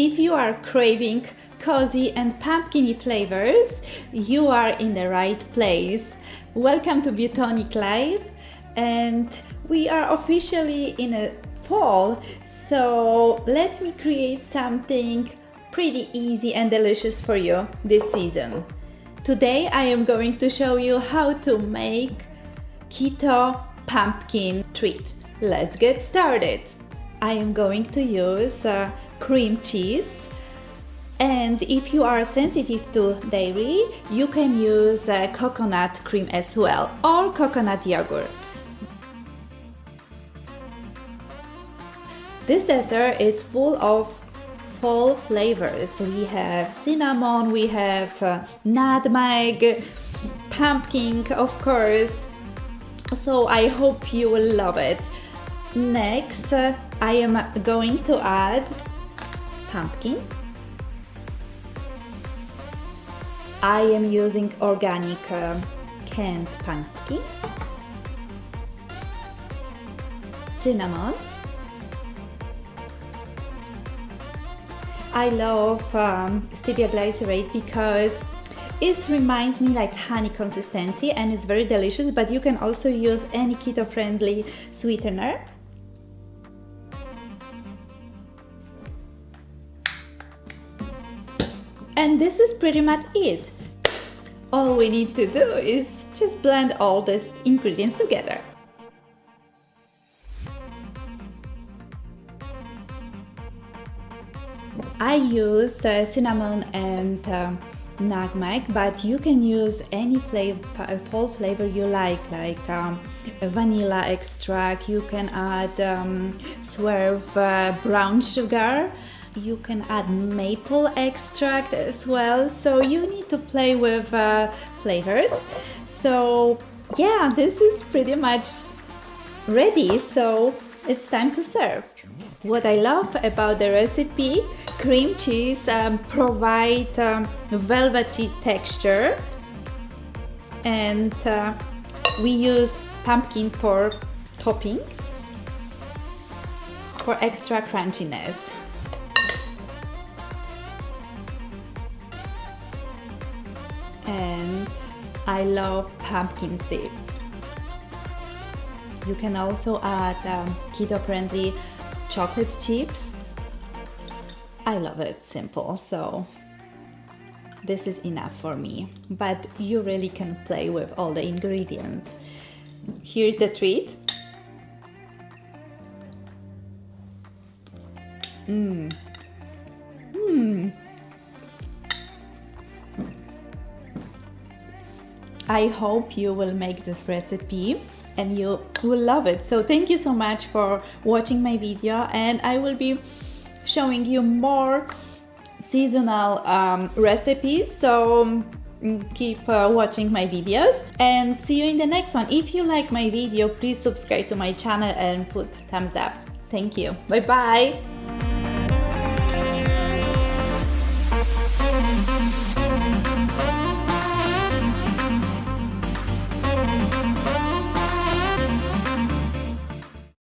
If you are craving cozy and pumpkin flavors, you are in the right place. Welcome to Beautonic Live, and we are officially in a fall, so let me create something pretty easy and delicious for you this season. Today I am going to show you how to make keto pumpkin treat. Let's get started. I am going to use cream cheese, and if you are sensitive to dairy, you can use coconut cream as well, or coconut yogurt. This dessert is full of fall flavors. We have cinnamon, we have nutmeg, pumpkin, of course. So I hope you will love it. Next, I am going to add pumpkin. I am using organic canned pumpkin, cinnamon. I love stevia glycerate because it reminds me like honey consistency and it's very delicious, but you can also use any keto-friendly sweetener. And this is pretty much it. All we need to do is just blend all these ingredients together. I used cinnamon and nutmeg, but you can use any fall flavor you like vanilla extract. You can add swerve brown sugar. You can add maple extract as well, so you need to play with flavors. So yeah, this is pretty much ready, so it's time to serve. What I love about the recipe, cream cheese provide velvety texture, and we use pumpkin for topping for extra crunchiness. And I love pumpkin seeds. You can also add keto-friendly chocolate chips. I love it simple, so this is enough for me, but you really can play with all the ingredients. Here's the treat. I hope you will make this recipe and you will love it. So thank you so much for watching my video, and I will be showing you more seasonal recipes, so keep watching my videos and see you in the next one. If you like my video, please subscribe to my channel and put thumbs up. Thank you. Bye bye.